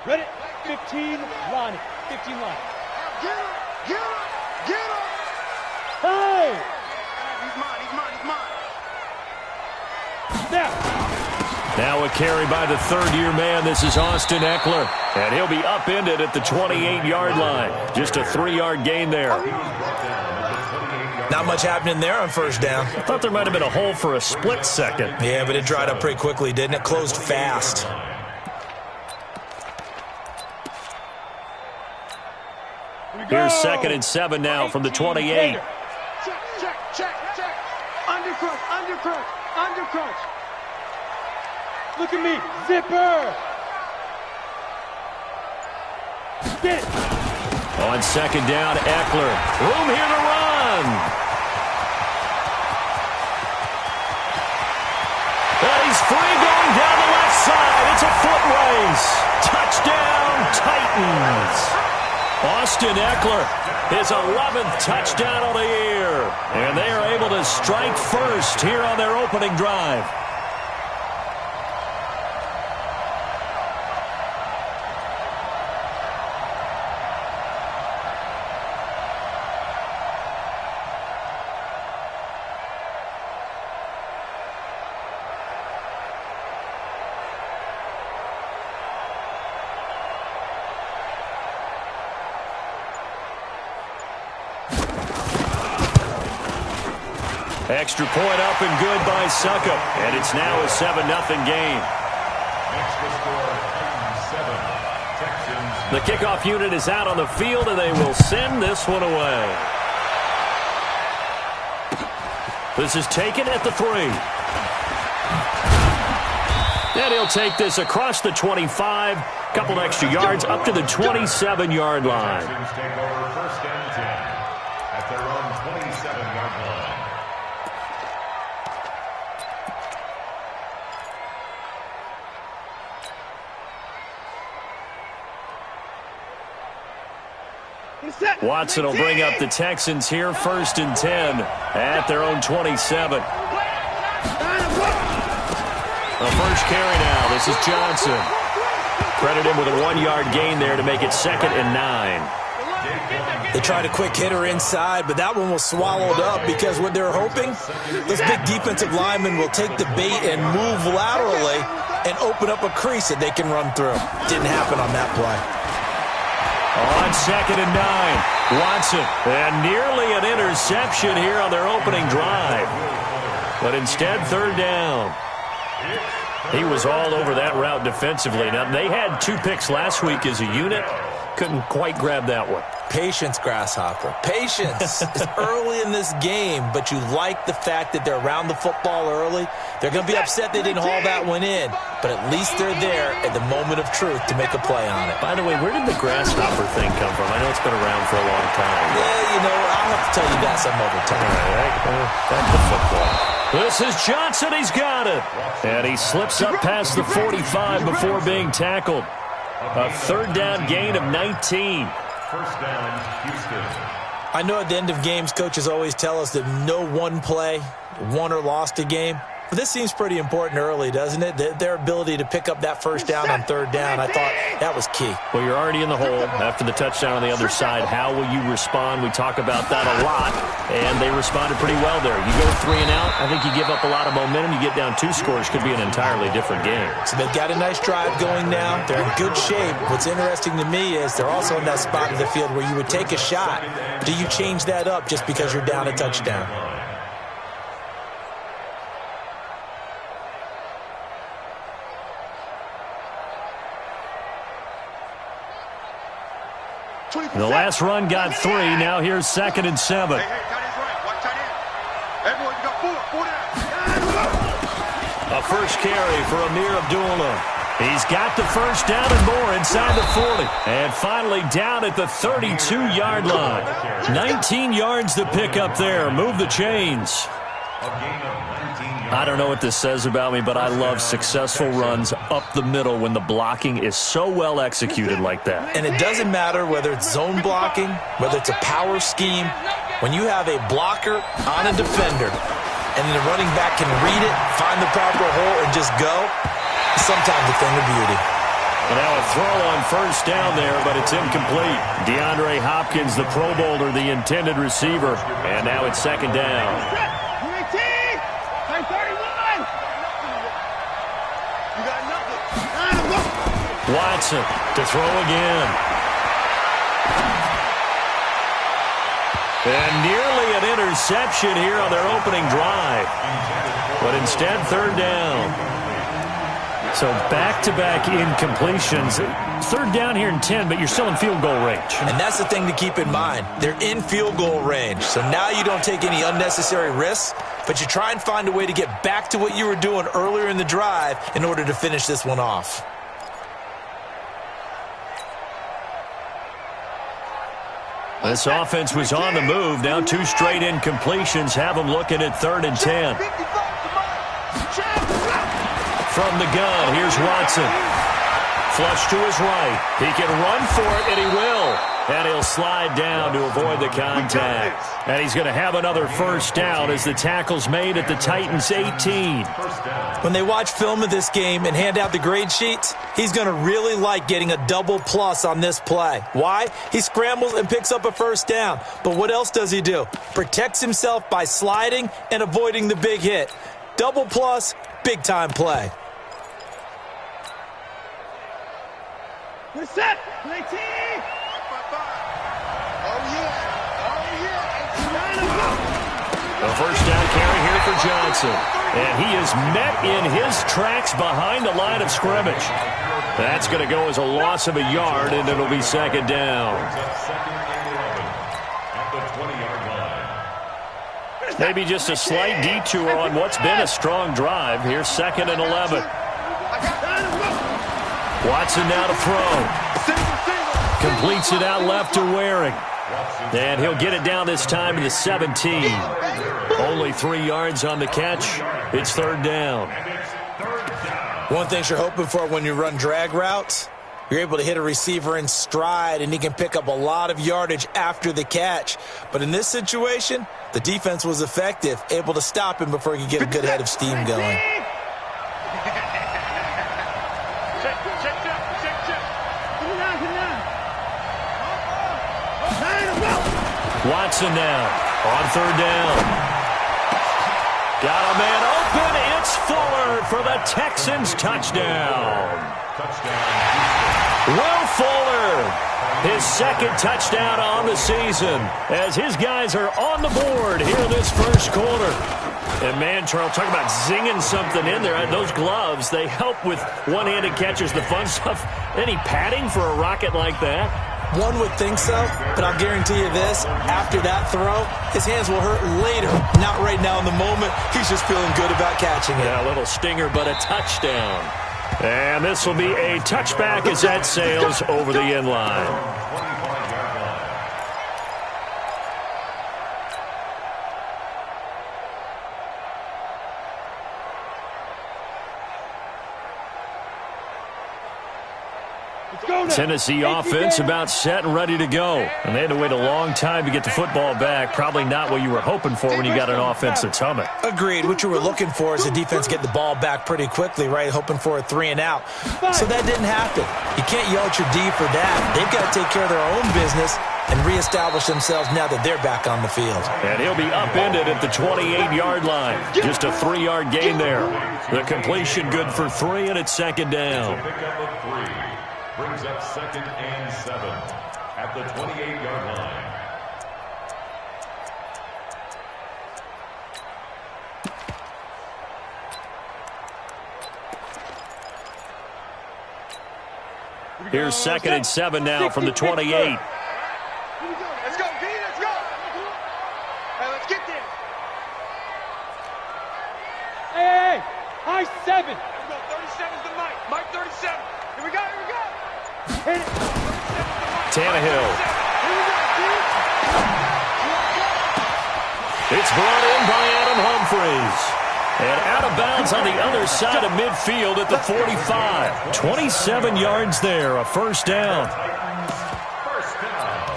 Ready? 15, Lonnie. 15, Lonnie. Get him! Get him! Get him! Hey! He's mine, he's mine, he's mine. Now a carry by the third-year man. This is Austin Ekeler. And he'll be upended at the 28-yard line. Just a 3-yard gain there. Not much happening there on first down. I thought there might have been a hole for a split second. Yeah, but it dried up pretty quickly, didn't it? Closed fast. Here's 2nd and 7 now from the 28. Check, check, check, check. Undercrunch, undercrunch, undercrunch. Look at me. Zipper. Get it. On 2nd down, Ekeler. Room here to run. And he's free going down the left side. It's a foot race. Touchdown, Titans. Austin Ekeler, his 11th touchdown of the year. And they are able to strike first here on their opening drive. Extra point up and good by Succop. And it's now a 7-0 game. The kickoff unit is out on the field, and they will send this one away. This is taken at the 3. And he'll take this across the 25. Couple extra yards up to the 27-yard line. Take over 1st and 10 at their own 27-yard line. Watson will bring up the Texans here, 1st and 10 at their own 27. The first carry now. This is Johnson. Credit him with a 1-yard gain there to make it 2nd and 9. They tried a quick hitter inside, but that one was swallowed up because what they're hoping, this big defensive lineman will take the bait and move laterally and open up a crease that they can run through. Didn't happen on that play. On 2nd and 9, Watson. And nearly an interception here on their opening drive. But instead, 3rd down. He was all over that route defensively. Now, they had 2 picks last week as a unit. Couldn't quite grab that one. Patience, Grasshopper. Patience. It's early in this game, but you like the fact that they're around the football early. They're going to be upset they didn't haul that one in, but at least they're there at the moment of truth to make a play on it. By the way, where did the Grasshopper thing come from? I know it's been around for a long time. Yeah, you know, I'll have to tell you that some other time. All right, back to football. This is Johnson. He's got it. And he slips up past the 45 before being tackled. A 3rd down gain of 19. 1st down, Houston. I know at the end of games, coaches always tell us that no one play won or lost a game. But this seems pretty important early, doesn't it? Their ability to pick up that 1st down on 3rd down, I thought that was key. Well, you're already in the hole after the touchdown on the other side. How will you respond? We talk about that a lot, and they responded pretty well there. You go 3 and out, I think you give up a lot of momentum. You get down 2 scores, could be an entirely different game. So they've got a nice drive going now. They're in good shape. What's interesting to me is they're also in that spot of the field where you would take a shot. Do you change that up just because you're down a touchdown? The last run got 3. Now here's 2nd and 7. Hey, tight end's right. Watch tight end. Everyone, you got 4 down. A first carry for Amir Abdullah. He's got the 1st down and more inside the 40. And finally down at the 32-yard line. 19 yards to pick up there. Move the chains. I don't know what this says about me, but I love successful runs up the middle when the blocking is so well executed like that. And it doesn't matter whether it's zone blocking, whether it's a power scheme. When you have a blocker on a defender and the running back can read it, find the proper hole, and just go, it's sometimes a thing of beauty. And now a throw on first down there, but it's incomplete. DeAndre Hopkins, the Pro Bowler, the intended receiver. And now it's second down. Watson to throw again. And nearly an interception here on their opening drive. But instead, third down. So back-to-back incompletions. Third down here in 10, but you're still in field goal range. And that's the thing to keep in mind. They're in field goal range. So now you don't take any unnecessary risks, but you try and find a way to get back to what you were doing earlier in the drive in order to finish this one off. This offense was on the move. Now 2 straight incompletions have them looking at 3rd and 10. From the gun, here's Watson. Flush to his right. He can run for it, and he will. And he'll slide down to avoid the contact. And he's going to have another first down as the tackle's made at the Titans' 18. When they watch film of this game and hand out the grade sheets, he's going to really like getting a double plus on this play. Why? He scrambles and picks up a first down. But what else does he do? Protects himself by sliding and avoiding the big hit. Double plus, big-time play. We're set. Play team. A first down carry here for Johnson. And he is met in his tracks behind the line of scrimmage. That's going to go as a loss of a yard, and it'll be second down. Maybe just a slight detour on what's been a strong drive. Here's 2nd and 11. Watson now to throw. Completes it out left to Waring. And he'll get it down this time to the 17. Only 3 yards on the catch. It's third down. One thing you're hoping for when you run drag routes, you're able to hit a receiver in stride, and he can pick up a lot of yardage after the catch. But in this situation, the defense was effective, able to stop him before he could get a good head of steam going. Watson now on third down. Got a man open. It's Fuller for the Texans touchdown. Will Fuller, his 2nd touchdown on the season as his guys are on the board here in this first quarter. And man, Charles, talk about zinging something in there. Those gloves, they help with one-handed catches, the fun stuff. Any padding for a rocket like that? One would think so, but I'll guarantee you this, after that throw, his hands will hurt later, not right now in the moment. He's just feeling good about catching it. Yeah, a little stinger, but a touchdown. And this will be a touchback as that sails over the end line. Tennessee offense about set and ready to go. And they had to wait a long time to get the football back. Probably not what you were hoping for when you got an offense that's humming. Agreed. What you were looking for is the defense get the ball back pretty quickly, right? Hoping for a 3 and out. So that didn't happen. You can't yell at your D for that. They've got to take care of their own business and reestablish themselves now that they're back on the field. And he'll be upended at the 28-yard line. Just a 3-yard gain there. The completion good for 3, and it's second down. Brings up 2nd and 7 at the 28-yard line. Here's 2nd and 7 now from the 28. Let's go, B, let's go. Hey, let's get there. Hey, high 7. Here we go, 37's the Mike. Mike 37. Here we go, here we go. Hit it. Tannehill. It's brought in by Adam Humphries. And out of bounds on the other side of midfield at the 45. 27 yards there, a first down. First down.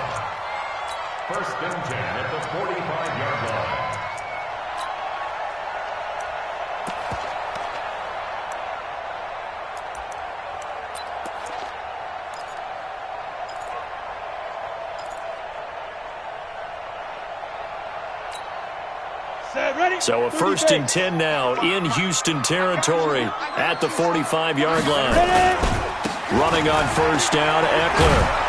1st and 10 at the 45-yard line. So a 1st and 10 now in Houston territory at the 45-yard line. Running on 1st down, Eckler.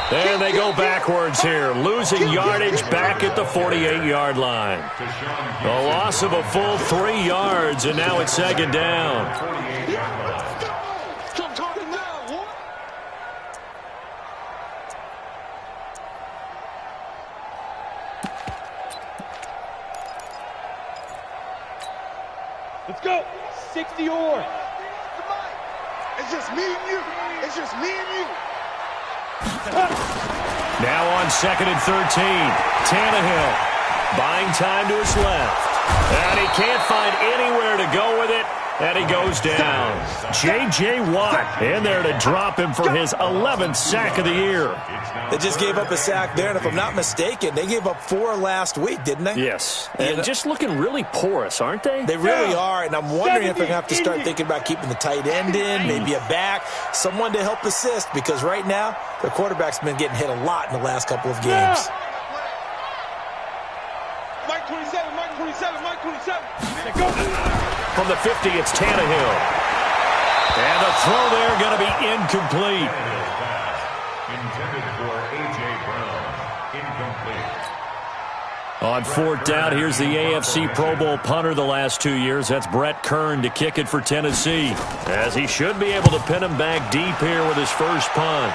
And they go backwards here, losing yardage back at the 48-yard line. A loss of a full 3 yards, and now it's 2nd down. Let's go. 60 yards. It's just me and you. It's just me and you. Now on 2nd and 13, Tannehill buying time to his left. And he can't find anywhere to go with it, and he goes down. J.J. Watt in there to drop him for his 11th sack of the year. They just gave up a sack there, and if I'm not mistaken, they gave up 4 last week, didn't they? Yes, and just looking really porous, aren't they? They really are, and I'm wondering if they're going to have to start thinking about keeping the tight end in, maybe a back, someone to help assist, because right now, their quarterback's been getting hit a lot in the last couple of games. Mike 27, Mike 27, Mike 27. From the 50, it's Tannehill. And the throw there going to be incomplete. Intended for A.J. Brown. Incomplete. On 4th down, here's the AFC Pro Bowl punter the last 2 years. That's Brett Kern to kick it for Tennessee, as he should be able to pin him back deep here with his first punt.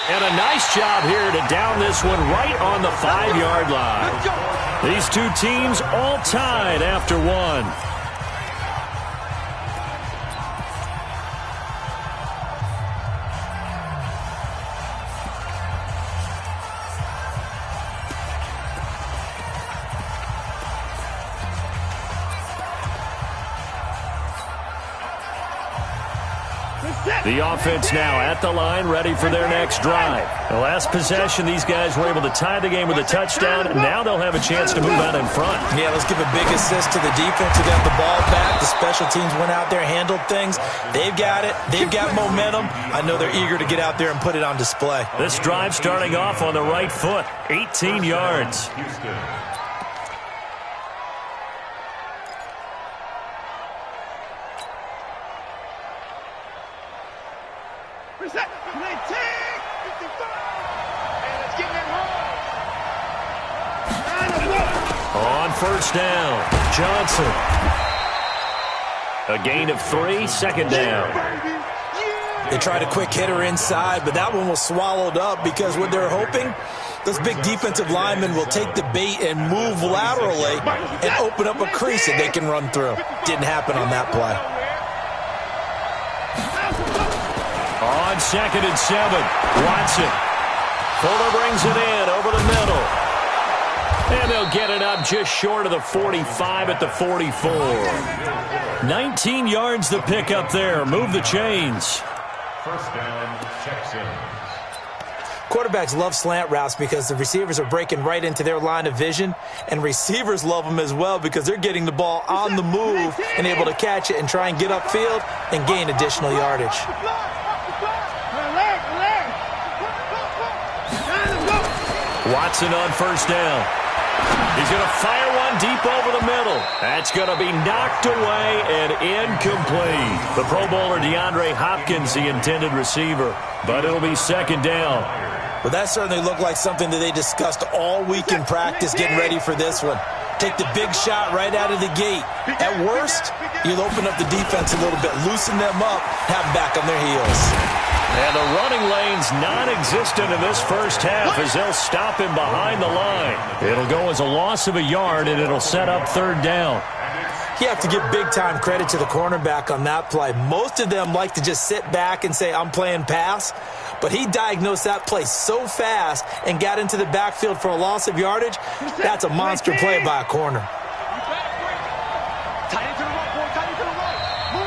And a nice job here to down this one right on the 5-yard line. These two teams all tied after one. The offense now at the line, ready for their next drive. The last possession, these guys were able to tie the game with a touchdown. Now they'll have a chance to move out in front. Yeah, let's give a big assist to the defense who got the ball back. The special teams went out there, handled things. They've got it. They've got momentum. I know they're eager to get out there and put it on display. This drive starting off on the right foot, 18 yards. Houston. Reset. 19, 55. And let's get that home. On 1st down, Johnson. A gain of 3, 2nd down. They tried a quick hitter inside, but that one was swallowed up because what they're hoping, those big defensive linemen will take the bait and move laterally and open up a crease that they can run through. Didn't happen on that play. On 2nd and 7, Watson. Fuller brings it in over the middle. And they'll get it up just short of the 45 at the 44. 19 yards the pick up there. Move the chains. 1st down, Texans. Quarterbacks love slant routes because the receivers are breaking right into their line of vision, and receivers love them as well because they're getting the ball on the move and able to catch it and try and get upfield and gain additional yardage. Watson on 1st down. He's going to fire one deep over the middle. That's going to be knocked away and incomplete. The Pro Bowler DeAndre Hopkins, the intended receiver, but it'll be 2nd down. Well, that certainly looked like something that they discussed all week in practice getting ready for this one. Take the big shot right out of the gate. At worst, you'll open up the defense a little bit, loosen them up, have them back on their heels. And the running lane's non-existent in this first half as they'll stop him behind the line. It'll go as a loss of a yard, and it'll set up 3rd down. You have to give big-time credit to the cornerback on that play. Most of them like to just sit back and say, I'm playing pass. But he diagnosed that play so fast and got into the backfield for a loss of yardage. That's a monster play by a corner.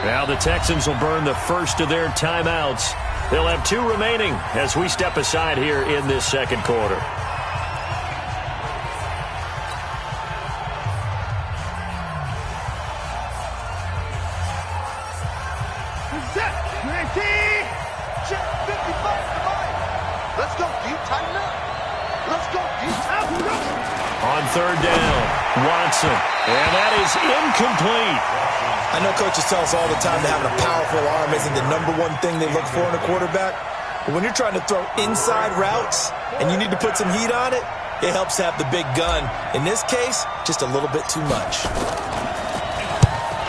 Now the Texans will burn the first of their timeouts. They'll have 2 remaining as we step aside here in this 2nd quarter. Let's go, Pete. Tighten up. Let's go. On third down, Watson. And that is incomplete. I know coaches tell us all the time that having a powerful arm isn't the #1 thing they look for in a quarterback. But when you're trying to throw inside routes and you need to put some heat on it, it helps have the big gun. In this case, just a little bit too much.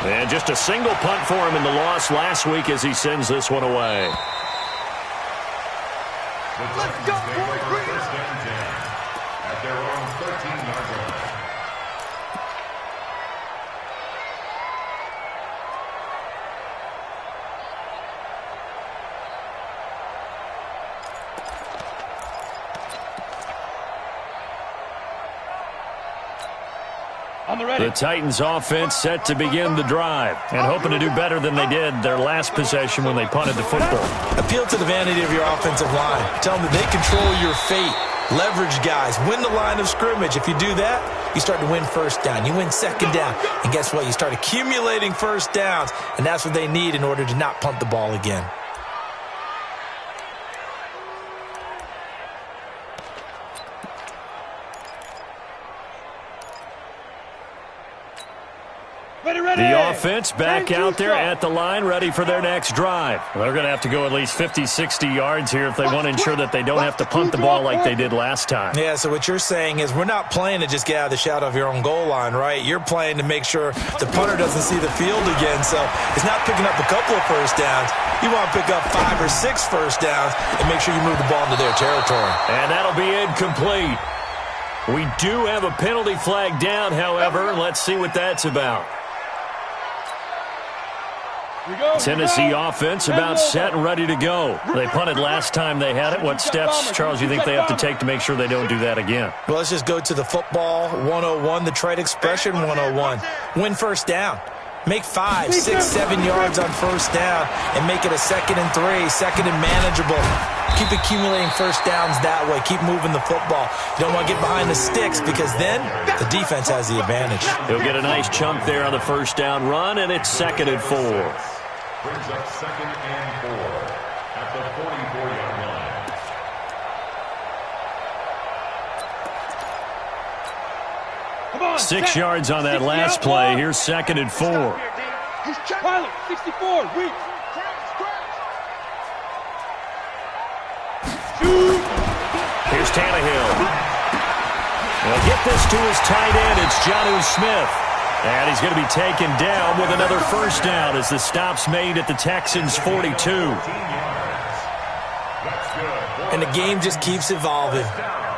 And just a single punt for him in the loss last week as he sends this one away. Let's go, boys. First and 10 at their own 13-yard line. The Titans offense set to begin the drive and hoping to do better than they did their last possession when they punted the football. Appeal to the vanity of your offensive line. Tell them that they control your fate. Leverage guys. Win the line of scrimmage. If you do that, you start to win first down. You win second down. And guess what? You start accumulating first downs. And that's what they need in order to not punt the ball again. The offense back out there at the line, ready for their next drive. They're going to have to go at least 50, 60 yards here if they want to ensure that they don't have to punt the ball like they did last time. Yeah, so what you're saying is we're not playing to just get out of the shadow of your own goal line, right? You're playing to make sure the punter doesn't see the field again. So it's not picking up a couple of first downs. You want to pick up 5 or 6 first downs and make sure you move the ball into their territory. And that'll be incomplete. We do have a penalty flag down, however. Let's see what that's about. Tennessee offense about set and ready to go. They punted last time they had it. What steps, Charles, you think they have to take to make sure they don't do that again? Well, let's just go to the football 101, the trade expression 101. Win first down. Make 5, 6, 7 yards on first down and make it a 2nd and 3, second and manageable. Keep accumulating first downs that way. Keep moving the football. You don't want to get behind the sticks because then the defense has the advantage. He'll get a nice chunk there on the first down run, and it's 2nd and 4. Brings up 2nd and 4 at the 44-yard line. Come on, 6 yards on that last play. Here's 2nd and 4. Pilot, 64, weak. Shoot. Here's Tannehill. They'll get this to his tight end. It's Jonnu Smith. And he's going to be taken down with another first down as the stop's made at the Texans' 42. And the game just keeps evolving.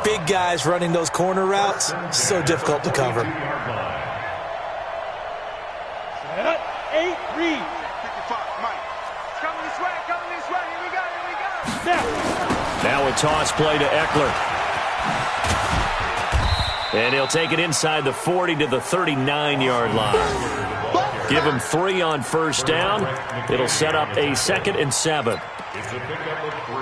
Big guys running those corner routes, so difficult to cover. 8, read. 55, Mike. Coming this way, here we go. Snap. Now a toss play to Eckler. And he'll take it inside the 40 to the 39-yard line. Give him 3 on first down. It'll set up a 2nd and 7.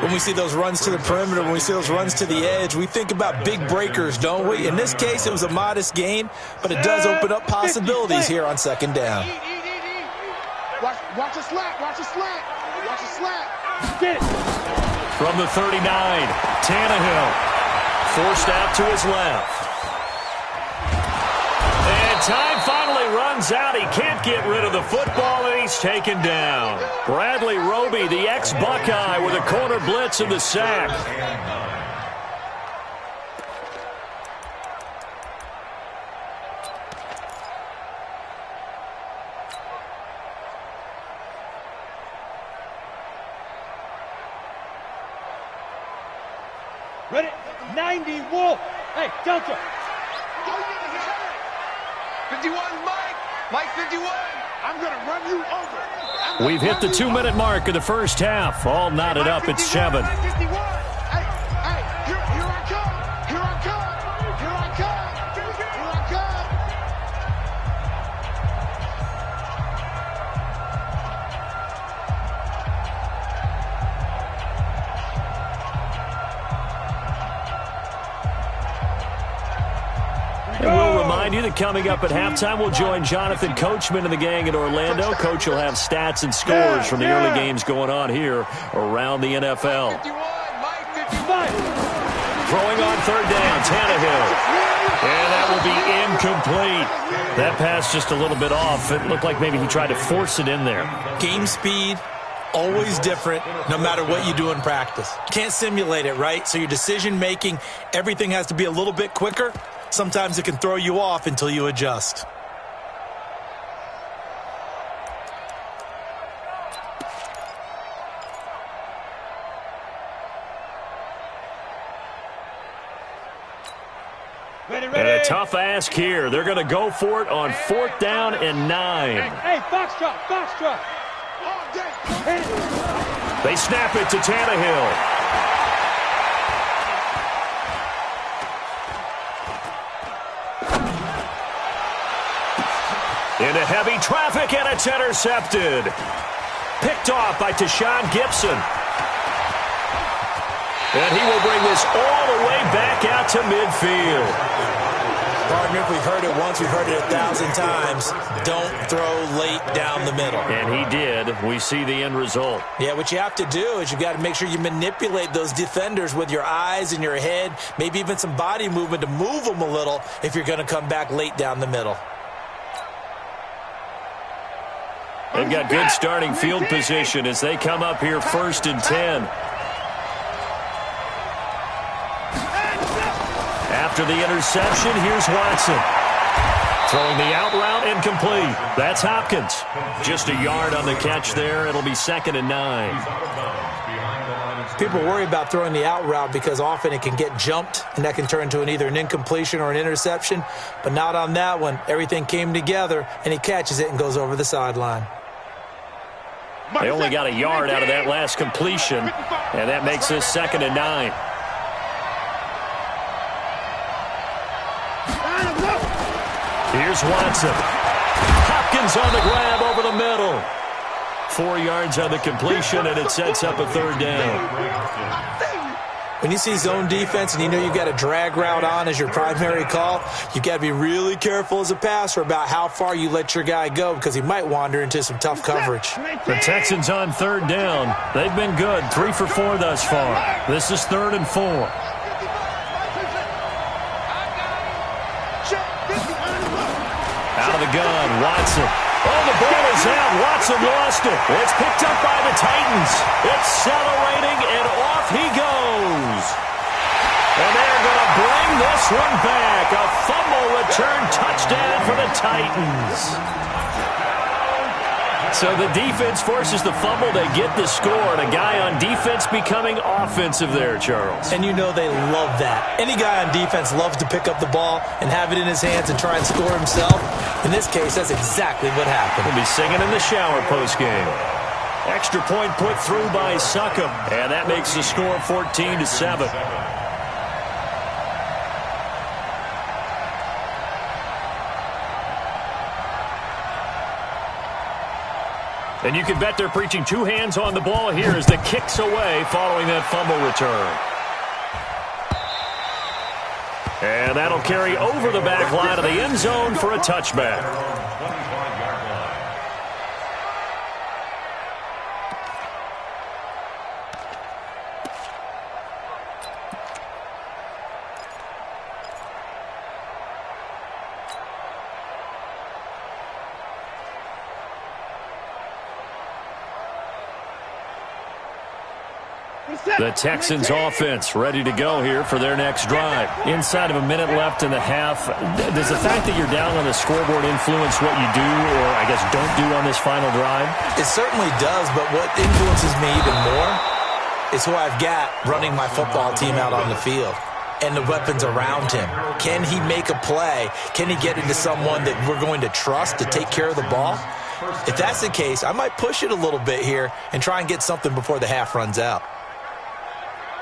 When we see those runs to the perimeter, when we see those runs to the edge, we think about big breakers, don't we? In this case, it was a modest gain, but it does open up possibilities here on 2nd down. Watch a slant. Get it. From the 39, Tannehill. Forced out to his left. And time finally runs out. He can't get rid of the football, and he's taken down. Bradley Roby, the ex-Buckeye, with a corner blitz and the sack. Ready? 90, Wolf. Hey, Delta. 51, Mike 51. I'm going to run you over. We've hit the 2-minute mark of the first half. All knotted up at 7. Hey, here I come. And we'll remind you that coming up at halftime, we'll join Jonathan Coachman and the gang in Orlando. Coach will have stats and scores from the early games going on here around the NFL. 51, Mike 51. Throwing on third down. Tannehill. And that will be incomplete. That pass just a little bit off. It looked like maybe he tried to force it in there. Game speed, always different, no matter what you do in practice. Can't simulate it, right? So your decision-making, everything has to be a little bit quicker. Sometimes it can throw you off until you adjust. Ready. And a tough ask here. They're going to go for it on 4th down and 9. Hey, Foxtrot. They snap it to Tannehill. Into heavy traffic, and it's intercepted. Picked off by Tashaun Gibson. And he will bring this all the way back out to midfield. Partner, if we've heard it once, we've heard it 1,000 times. Don't throw late down the middle. And he did. We see the end result. Yeah, what you have to do is you've got to make sure you manipulate those defenders with your eyes and your head, maybe even some body movement to move them a little if you're going to come back late down the middle. They've got good starting field position as they come up here 1st and 10. After the interception, here's Watson. Throwing the out route, incomplete. That's Hopkins. Just a yard on the catch there. It'll be 2nd and 9. People worry about throwing the out route because often it can get jumped, and that can turn into either an incompletion or an interception. But not on that one. Everything came together, and he catches it and goes over the sideline. They only got a yard out of that last completion, and that makes this 2nd and 9. Here's Watson. Hopkins on the grab over the middle. 4 yards on the completion, and it sets up a 3rd down. When you see zone defense and you know you've got a drag route on as your primary call, you've got to be really careful as a passer about how far you let your guy go because he might wander into some tough coverage. The Texans on 3rd down. They've been good, 3 for 4 thus far. This is 3rd and 4. Out of the gun, Watson. Oh, the ball is out. Watson lost it. It's picked up by the Titans. Accelerating, and off he goes. And they're going to bring this one back. A fumble return touchdown for the Titans. So the defense forces the fumble. They get the score. And a guy on defense becoming offensive there, Charles. And you know they love that. Any guy on defense loves to pick up the ball and have it in his hands and try and score himself. In this case, that's exactly what happened. He'll be singing in the shower postgame. Extra point put through by Succop. And that makes the score 14-7. And you can bet they're preaching 2 hands on the ball here as the kick's away following that fumble return. And that'll carry over the back line of the end zone for a touchback. The Texans offense ready to go here for their next drive. Inside of a minute left in the half, does the fact that you're down on the scoreboard influence what you do or, I guess, don't do on this final drive? It certainly does, but what influences me even more is who I've got running my football team out on the field and the weapons around him. Can he make a play? Can he get into someone that we're going to trust to take care of the ball? If that's the case, I might push it a little bit here and try and get something before the half runs out.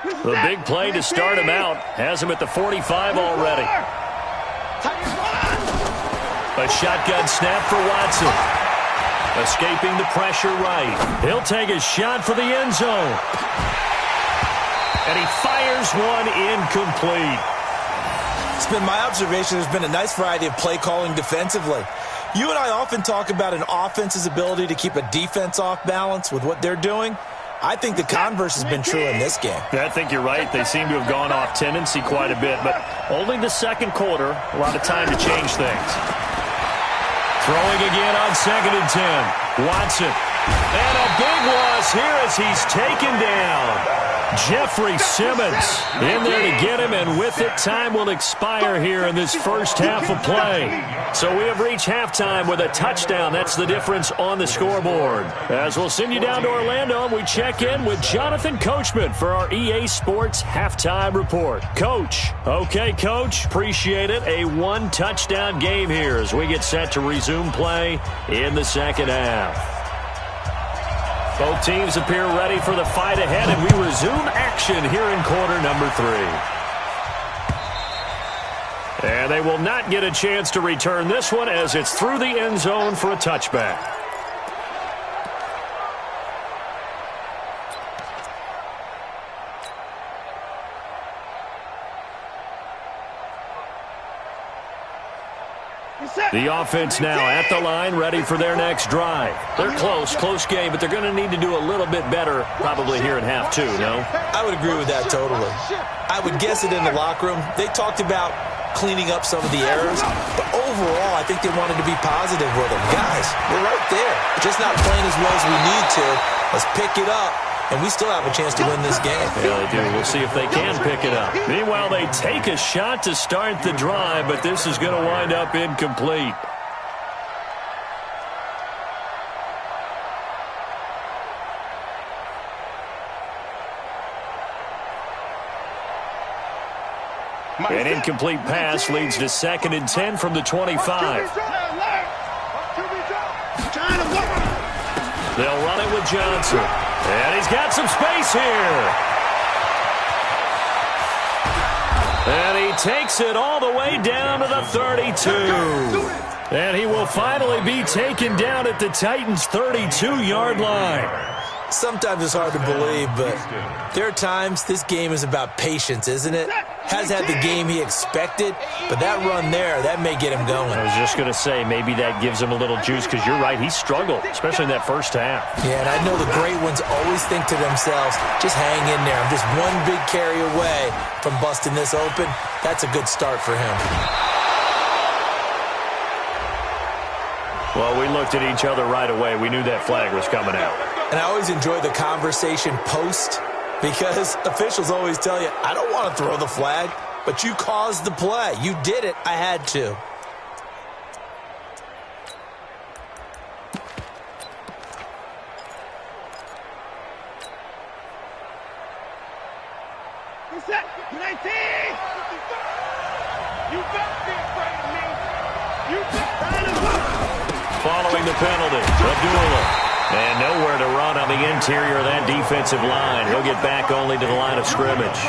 The big play to start him out has him at the 45 already. A shotgun snap for Watson. Escaping the pressure right. He'll take a shot for the end zone. And he fires one incomplete. It's been my observation there's been a nice variety of play calling defensively. You and I often talk about an offense's ability to keep a defense off balance with what they're doing. I think the converse has been true in this game. I think you're right. They seem to have gone off tendency quite a bit, but only the second quarter, a lot of time to change things. Throwing again on 2nd and 10. Watson. And a big loss here as he's taken down. Jeffrey Simmons in there to get him, and with it, time will expire here in this first half of play. So we have reached halftime with a touchdown. That's the difference on the scoreboard. As we'll send you down to Orlando, we check in with Jonathan Coachman for our EA Sports Halftime Report. Coach. Okay, Coach. Appreciate it. A one-touchdown game here as we get set to resume play in the second half. Both teams appear ready for the fight ahead, and we resume action here in quarter number 3. And they will not get a chance to return this one as it's through the end zone for a touchback. The offense now at the line, ready for their next drive. They're close game, but they're going to need to do a little bit better probably here in half 2, no? I would agree with that totally. I would guess it in the locker room. They talked about cleaning up some of the errors, but overall, I think they wanted to be positive with them. Guys, we're right there. Just not playing as well as we need to. Let's pick it up. And we still have a chance to win this game. Yeah, they do. We'll see if they can pick it up. Meanwhile, they take a shot to start the drive, but this is going to wind up incomplete. An incomplete pass leads to 2nd and 10 from the 25. They'll run it with Johnson. And he's got some space here. And he takes it all the way down to the 32. And he will finally be taken down at the Titans' 32-yard line. Sometimes it's hard to believe, but there are times this game is about patience, isn't it? Has had the game he expected, but that run there, that may get him going. I was just going to say, maybe that gives him a little juice, because you're right, he struggled, especially in that first half. Yeah, and I know the great ones always think to themselves, just hang in there. I'm just one big carry away from busting this open. That's a good start for him. Well, we looked at each other right away. We knew that flag was coming out. And I always enjoy the conversation post, because officials always tell you, I don't want to throw the flag, but you caused the play. You did it. I had to. Following the penalty, Abdullah. And nowhere to run on the interior of that defensive line. He'll get back only to the line of scrimmage.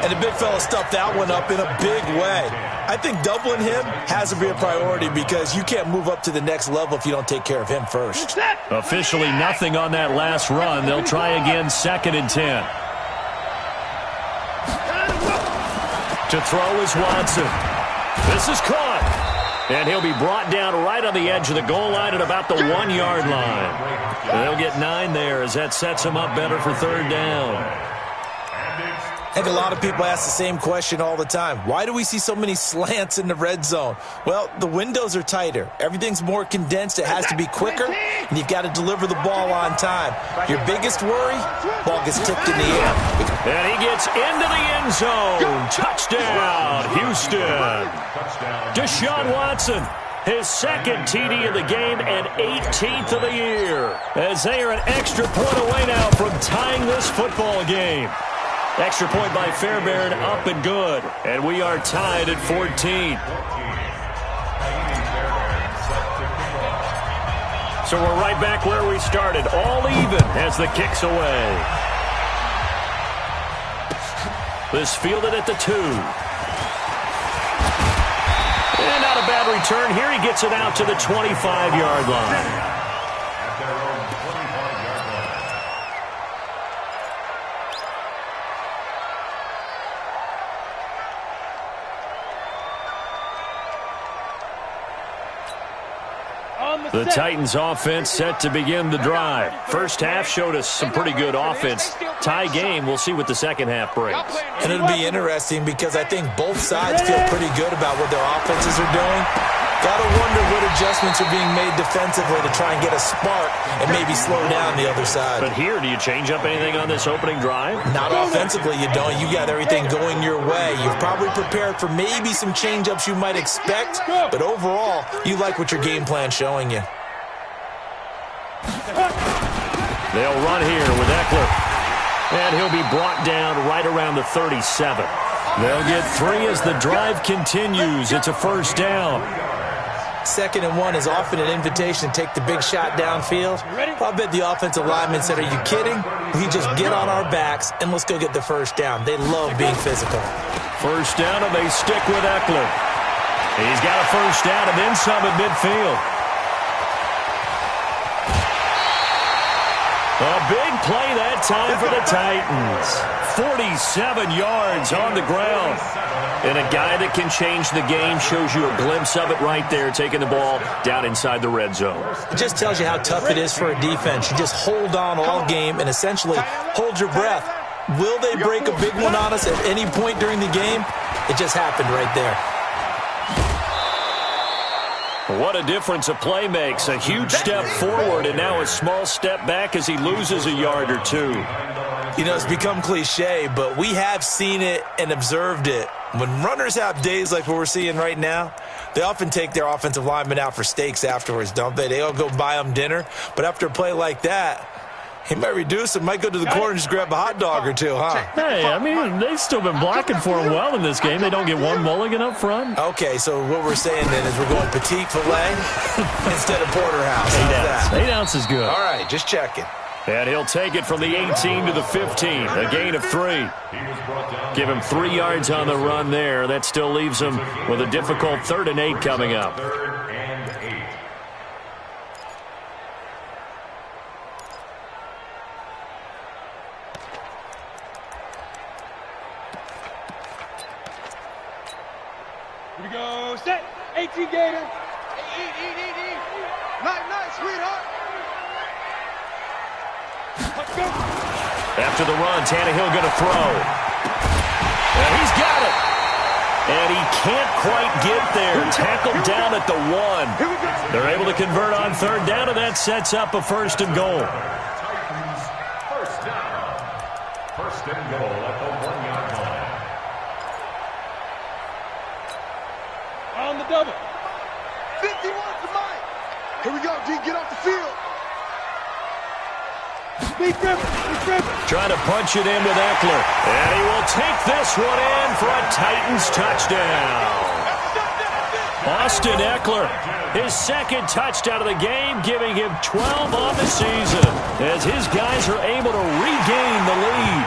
And the big fella stuffed that one up in a big way. I think doubling him has to be a priority, because you can't move up to the next level if you don't take care of him first. Officially nothing on that last run. They'll try again 2nd and 10. To throw is Watson. This is caught. And he'll be brought down right on the edge of the goal line at about the 1-yard line. And they'll get 9 there as that sets him up better for 3rd down. I think a lot of people ask the same question all the time. Why do we see so many slants in the red zone? Well, the windows are tighter. Everything's more condensed. It has to be quicker, and you've got to deliver the ball on time. Your biggest worry, ball gets tipped in the air. And he gets into the end zone. Touchdown, Houston. Deshaun Watson, his 2nd TD of the game and 18th of the year, as they are an extra point away now from tying this football game. Extra point by Fairbairn, up and good. And we are tied at 14. So we're right back where we started, all even as the kick's away. This fielded at the 2. And not a bad return here. He gets it out to the 25-yard line. The Titans offense set to begin the drive. First half showed us some pretty good offense. Tie game, we'll see what the second half brings. And it'll be interesting because I think both sides feel pretty good about what their offenses are doing. Got to wonder what adjustments are being made defensively to try and get a spark and maybe slow down the other side. But here, do you change up anything on this opening drive? Not offensively, you don't. You got everything going your way. You've probably prepared for maybe some change-ups you might expect, but overall, you like what your game plan's showing you. They'll run here with Eckler. And he'll be brought down right around the 37. They'll get 3 as the drive continues. It's a first down. 2nd and 1 is often an invitation to take the big shot downfield. I bet the offensive lineman said, are you kidding? We just get on our backs and let's go get the first down. They love being physical. First down, and they stick with Eckler. He's got a first down and then some at midfield. A big play that time for the Titans. 47 yards on the ground. And a guy that can change the game shows you a glimpse of it right there, taking the ball down inside the red zone. It just tells you how tough it is for a defense. You just hold on all game and essentially hold your breath. Will they break a big one on us at any point during the game? It just happened right there. What a difference a play makes. A huge step forward and now a small step back as he loses a yard or two. You know, it's become cliche, but we have seen it and observed it. When runners have days like what we're seeing right now, they often take their offensive linemen out for steaks afterwards, don't they? They all go buy them dinner. But after a play like that, he might reduce it, might go to the corner and just grab a hot dog or two, huh? Hey, I mean, they've still been blocking for him well in this game. They don't get one mulligan up front. Okay, so what we're saying then is we're going petite filet instead of porterhouse. 8 ounce is good. All right, just checking. And he'll take it from the 18 to the 15, a gain of 3. Give him 3 yards on the run there. That still leaves him with a difficult 3rd and 8 coming up. Here we go, set, 18 Gator. Eat. Night, sweetheart. Let's go. After the run, Tannehill going to throw. And he's got it. And he can't quite get there. Tackled down at the 1. They're able to convert on 3rd down, and that sets up a 1st and goal. Titans, first down. 1st and goal at the 1-yard line. On the double. 51 to Mike. Here we go, D. Get off the field. Big River. Trying to punch it in with Eckler. And he will take this one in for a Titans touchdown. Austin Eckler, his 2nd touchdown of the game, giving him 12 on the season as his guys are able to regain the lead.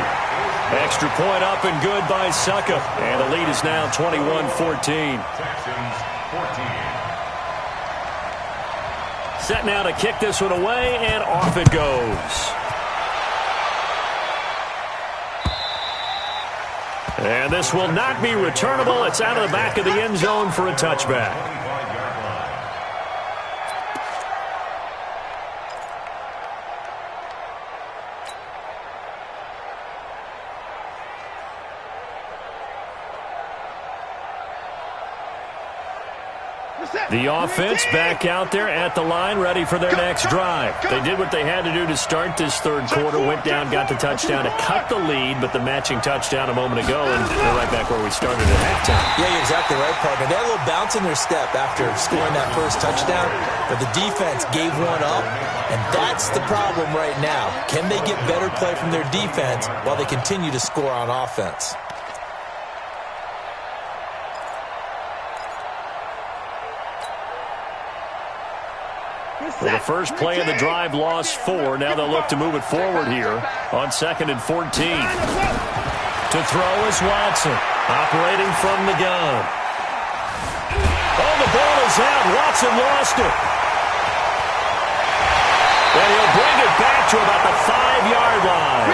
Extra point up and good by Suckup. And the lead is now 21-14. Texans, 14. Set now to kick this one away, and off it goes. And this will not be returnable. It's out of the back of the end zone for a touchback. The offense back out there at the line, ready for their next drive. They did what they had to do to start this 3rd quarter, went down, got the touchdown to cut the lead, but the matching touchdown a moment ago, and they're right back where we started at halftime. Yeah, you're exactly right, partner. They had a little bounce in their step after scoring that first touchdown, but the defense gave one up, and that's the problem right now. Can they get better play from their defense while they continue to score on offense? Well, the first play of the drive lost 4. Now they'll look to move it forward here on 2nd and 14. To throw is Watson, operating from the gun. Oh, the ball is out. Watson lost it. And he'll bring it back to about the 5-yard line.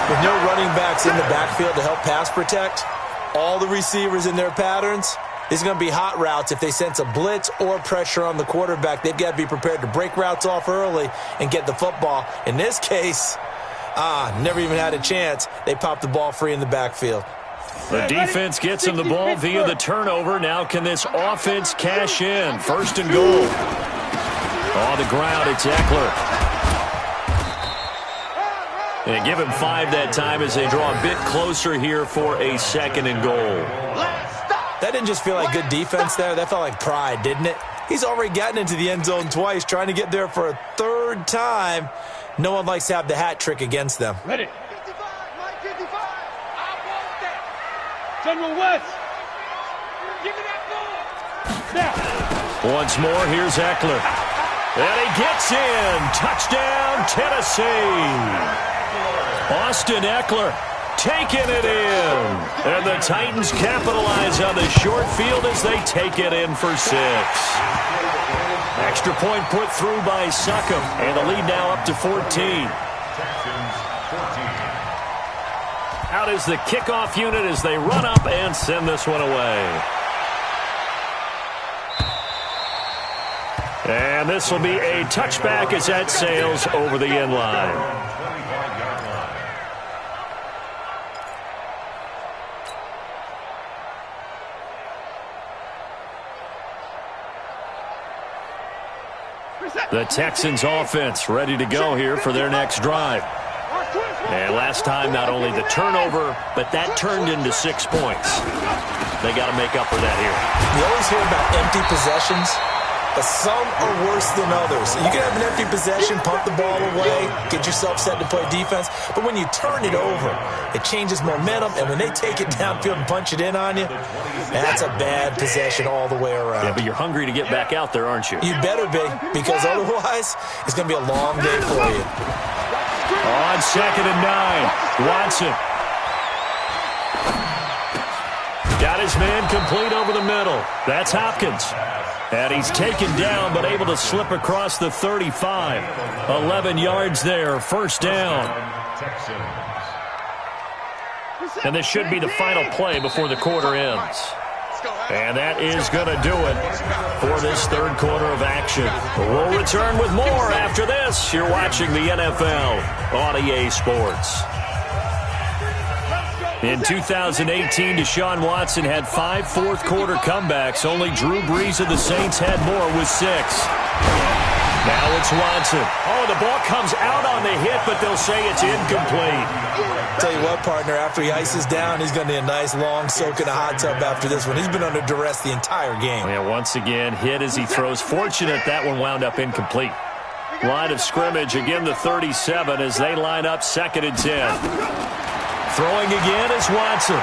With no running backs in the backfield to help pass protect, all the receivers in their patterns, These are going to be hot routes if they sense a blitz or pressure on the quarterback. They've got to be prepared to break routes off early and get the football. In this case, never even had a chance. They popped the ball free in the backfield. The defense gets him the ball via the turnover. Now can this offense cash in? First and goal. On the ground, it's Eckler. And give him 5 that time as they draw a bit closer here for a second and goal. That didn't just feel like good defense there. That felt like pride, didn't it? He's already gotten into the end zone twice, trying to get there for a 3rd time. No one likes to have the hat trick against them. Ready. 55, Mike 55. I want that. General West. Give me that ball. Now. Once more, here's Eckler. And he gets in. Touchdown, Tennessee. Austin Eckler taking it in. And the Titans capitalize on the short field as they take it in for 6. Extra point put through by Succop. And the lead now up to 14. Out is the kickoff unit as they run up and send this one away. And this will be a touchback as that sails over the end line. The Texans offense ready to go here for their next drive. And last time, not only the turnover, but that turned into 6 points. They got to make up for that here. You always hear about empty possessions, but some are worse than others. You can have an empty possession, pump the ball away, get yourself set to play defense, but when you turn it over, it changes momentum, and when they take it downfield and punch it in on you, that's a bad possession all the way around. Yeah, but you're hungry to get back out there, aren't you? You better be, because otherwise, it's going to be a long day for you. On 2nd and 9, Watson. Got his man complete over the middle. That's Hopkins. And he's taken down, but able to slip across the 35. 11 yards there, first down. And this should be the final play before the quarter ends. And that is going to do it for this 3rd quarter of action. We'll return with more after this. You're watching the NFL on EA Sports. In 2018, Deshaun Watson had 5 fourth-quarter comebacks. Only Drew Brees of the Saints had more with 6. Now it's Watson. Oh, the ball comes out on the hit, but they'll say it's incomplete. Tell you what, partner, after he ices down, he's going to need a nice long soak in a hot tub after this one. He's been under duress the entire game. Yeah, once again, hit as he throws. Fortunate that one wound up incomplete. Line of scrimmage, again the 37 as they line up 2nd and 10. Throwing again is Watson.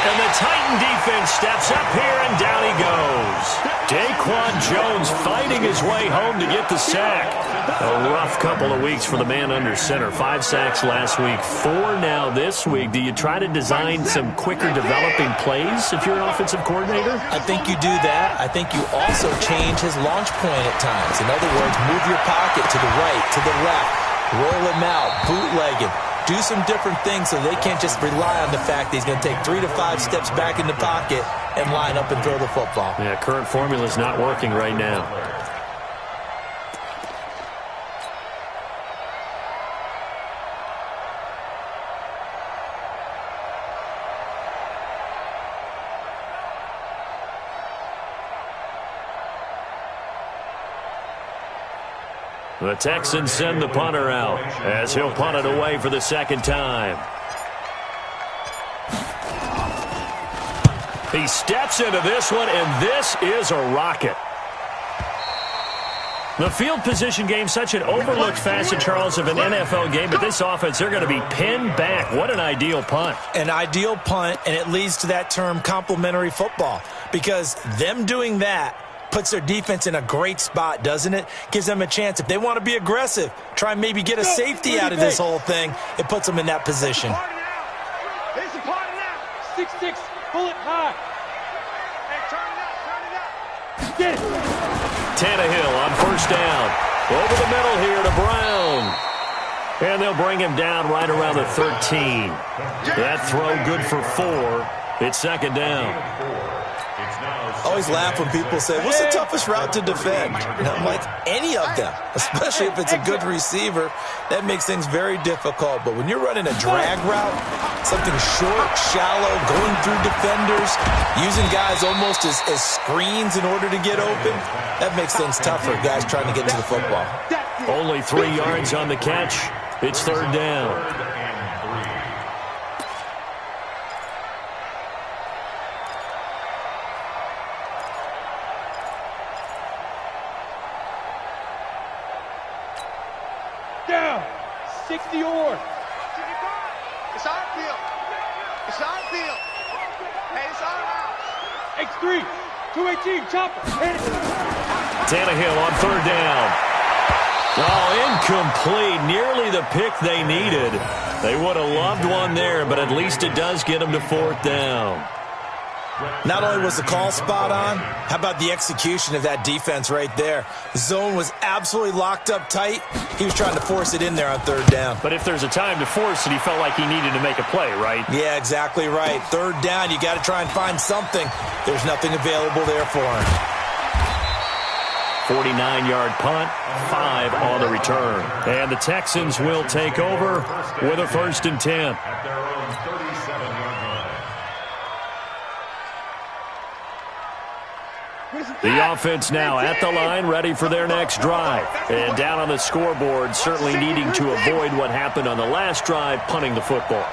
And the Titan defense steps up here, and down he goes. Daquan Jones fighting his way home to get the sack. A rough couple of weeks for the man under center. 5 sacks last week, 4 now this week. Do you try to design some quicker developing plays if you're an offensive coordinator? I think you do that. I think you also change his launch point at times. In other words, move your pocket to the right, to the left. Roll him out, bootleg him. Do some different things so they can't just rely on the fact that he's going to take 3 to 5 steps back in the pocket and line up and throw the football. Yeah, current formula is not working right now. The Texans send the punter out as he'll punt it away for the 2nd time. He steps into this one, and this is a rocket. The field position game, such an overlooked facet, Charles, of an NFL game, but this offense, they're going to be pinned back. What an ideal punt. An ideal punt, and it leads to that term complementary football, because them doing that puts their defense in a great spot, doesn't it? Gives them a chance. If they want to be aggressive, try and maybe get a safety out of this whole thing, it puts them in that position. It's a party now. 6'6", bullet high. Hey, turn it up, turn it up. Get it. Tannehill on first down. Over the middle here to Brown. And they'll bring him down right around the 13. That throw good for 4. It's second down. I always laugh when people say, what's the toughest route to defend? And I'm like, any of them, especially if it's a good receiver. That makes things very difficult. But when you're running a drag route, something short, shallow, going through defenders, using guys almost as screens in order to get open, that makes things tougher, guys trying to get to the football. Only 3 yards on the catch. It's third down. Down. 60 yards. It's our field. It's our field. Hey, it's our house. X3. 218. Chopper. Tannehill on third down. Oh, incomplete. Nearly the pick they needed. They would have loved one there, but at least it does get them to fourth down. Not only was the call spot on, how about the execution of that defense right there? The zone was absolutely locked up tight. He was trying to force it in there on third down. But if there's a time to force it, he felt like he needed to make a play, right? Yeah, exactly right. Third down, you got to try and find something. There's nothing available there for him. 49-yard punt, 5 on the return. And the Texans will take over with a 1st and 10. At their own 37-yard line. The offense now at the line, ready for their next drive. And down on the scoreboard, certainly needing to avoid what happened on the last drive, punting the football.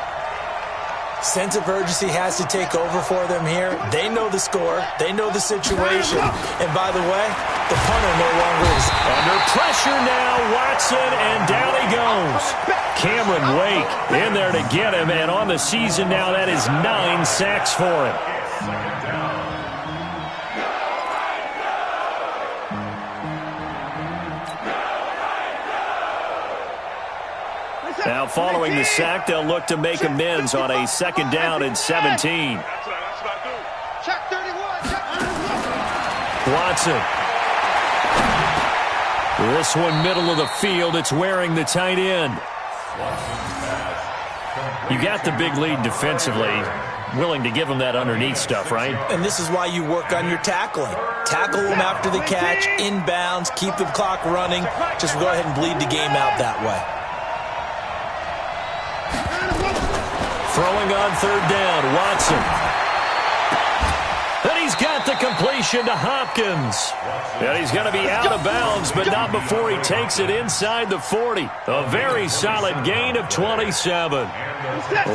Sense of urgency has to take over for them here. They know the score. They know the situation. And by the way, the punter no longer is. Under pressure now, Watson, and down he goes. Cameron Wake in there to get him, and on the season now, that is 9 sacks for him. Now, following the sack, they'll look to make amends on a 2nd down and 17. Check 31. Watson. This one middle of the field. It's wearing the tight end. You got the big lead defensively. Willing to give him that underneath stuff, right? And this is why you work on your tackling. Tackle them after the catch, inbounds, keep the clock running. Just go ahead and bleed the game out that way. Throwing on third down, Watson. And he's got the completion to Hopkins. And he's going to be out of bounds, but not before he takes it inside the 40. A very solid gain of 27.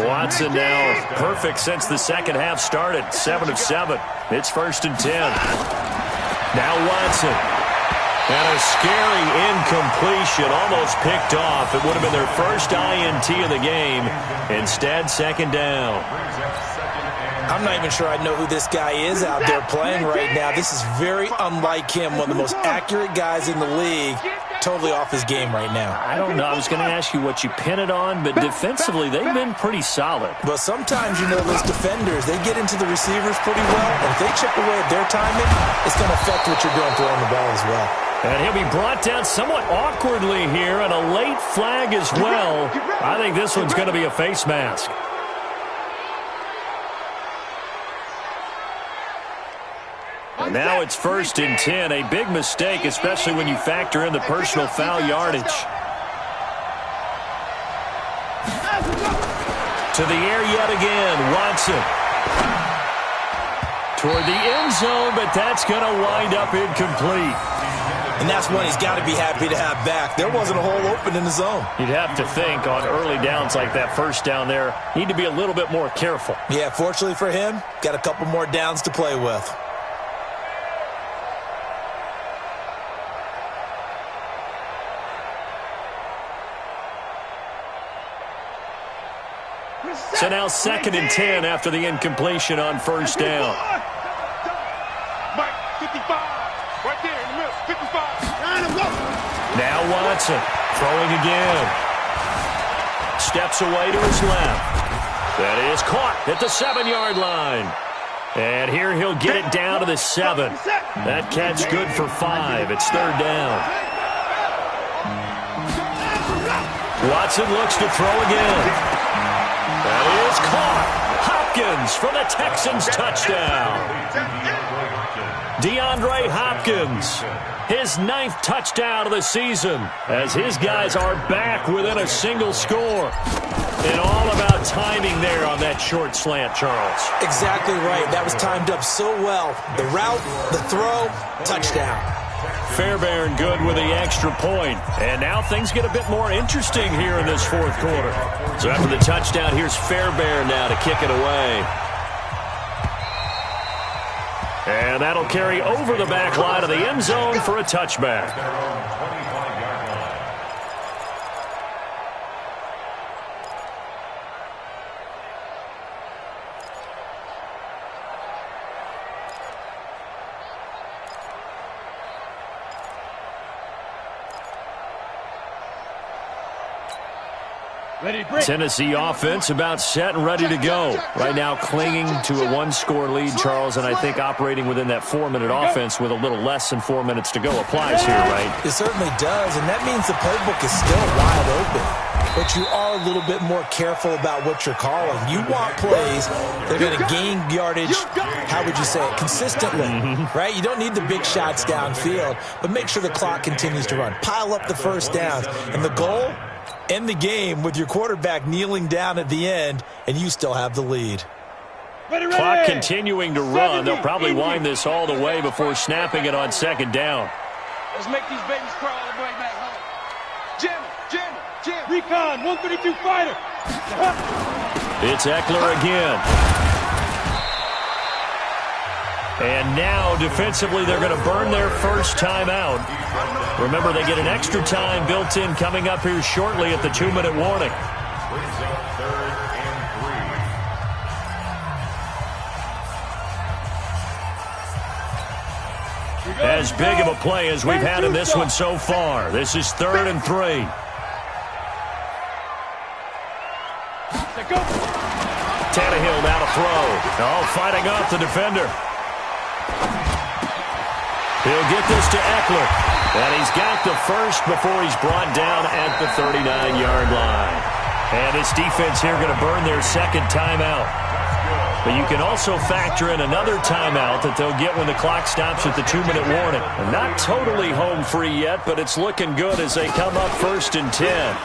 Watson now perfect since the second half started. 7 of 7. It's 1st and 10. Now Watson. And a scary incompletion, almost picked off. It would have been their first INT of the game. Instead, 2nd down. I'm not even sure I know who this guy is out there playing right now. This is very unlike him, one of the most accurate guys in the league. Totally off his game right now. I don't know. I was going to ask you what you pin it on, but defensively, they've been pretty solid. But sometimes, you know, those defenders, they get into the receivers pretty well. And if they chip away at their timing, it's going to affect what you're doing throwing the ball as well. And he'll be brought down somewhat awkwardly here, and a late flag as well. I think this one's going to be a face mask. And now it's 1st and 10. A big mistake, especially when you factor in the personal foul yardage. To the air yet again, Watson. Toward the end zone, but that's going to wind up incomplete. And that's one he's got to be happy to have back. There wasn't a hole open in the zone. You'd have to think on early downs like that, first down there, need to be a little bit more careful. Yeah, fortunately for him, got a couple more downs to play with. So now 2nd and 10 after the incompletion on 1st down. Mike, 55. Right there in the middle. 55. Now Watson throwing again. Steps away to his left. That is caught at the 7-yard line. And here he'll get it down to the 7. That catch good for 5. It's 3rd down. Watson looks to throw again. That is caught. Hopkins Hopkins for the Texans touchdown. DeAndre Hopkins, his 9th touchdown of the season, as his guys are back within a single score. And all about timing there on that short slant, Charles. Exactly right. That was timed up so well. The route, the throw, touchdown. Fairbairn good with the extra point. And now things get a bit more interesting here in this fourth quarter. So after the touchdown, here's Fairbairn now to kick it away. And that'll carry over the back line of the end zone for a touchback. Tennessee offense about set and ready to go. Right now clinging to a 1-score lead, Charles, and I think operating within that 4-minute offense with a little less than 4 minutes to go applies here, right? It certainly does, and that means the playbook is still wide open. But you are a little bit more careful about what you're calling. You want plays that are going to gain yardage, how would you say it, consistently, right? You don't need the big shots downfield, but make sure the clock continues to run. Pile up the first downs, and the goal? End the game with your quarterback kneeling down at the end, and you still have the lead. Clock continuing to run. They'll probably wind this all the way before snapping it on second down. Let's make these babies crawl all the way back home. Jim. Recon, 132 fighter. It's Eckler again. And now, defensively, they're going to burn their first timeout. Remember, they get an extra time built in coming up here shortly at the 2-minute warning. As big of a play as we've had in this one so far. This is 3rd and 3. Tannehill now to throw. Oh, fighting off the defender. He'll get this to Eckler. And he's got the first before he's brought down at the 39-yard line. And this defense here going to burn their second timeout. But you can also factor in another timeout that they'll get when the clock stops at the 2-minute warning. And not totally home free yet, but it's looking good as they come up 1st and 10.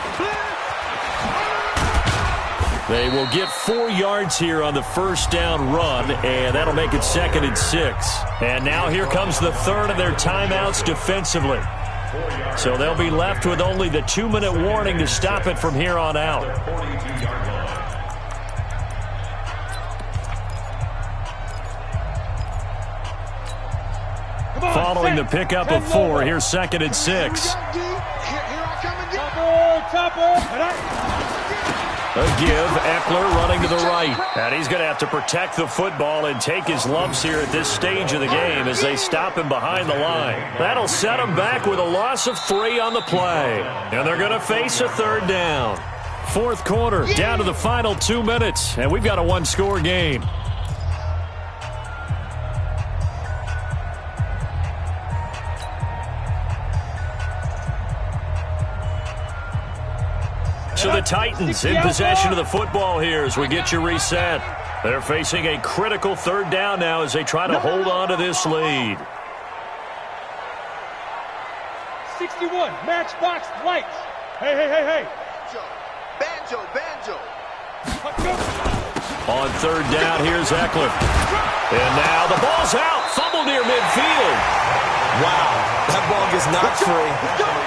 They will get 4 yards here on the first down run, and that'll make it 2nd and 6. And now here comes the third of their timeouts defensively. So they'll be left with only the 2-minute warning to stop it from here on out. Following the pickup of 4, here's 2nd and 6. A give, Eckler running to the right. And he's going to have to protect the football and take his lumps here at this stage of the game as they stop him behind the line. That'll set him back with a loss of 3 on the play. And they're going to face a 3rd down. Fourth quarter, down to the final 2 minutes, and we've got a 1-score game. So the Titans in possession of the football here as we get you reset. They're facing a critical 3rd down now as they try to hold on to this lead. 61, matchbox lights. Hey. Banjo. On 3rd down, here's Eckler. And now the ball's out. Fumble near midfield. Wow, that ball is not free,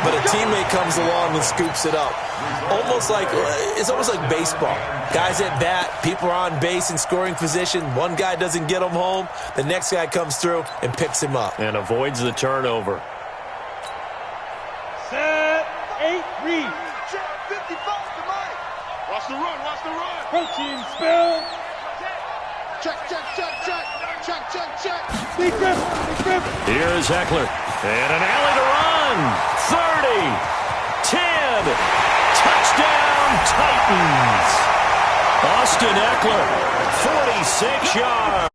but a teammate comes along and scoops it up. It's almost like baseball. Guys at bat, people are on base in scoring position. One guy doesn't get him home. The next guy comes through and picks him up. And avoids the turnover. Set, 8, read. Watch the run. Protein spill. Check. Big grip. Here's Eckler. And an alley to run. 30, 10. Touchdown, Titans. Austin Eckler, 46 yards.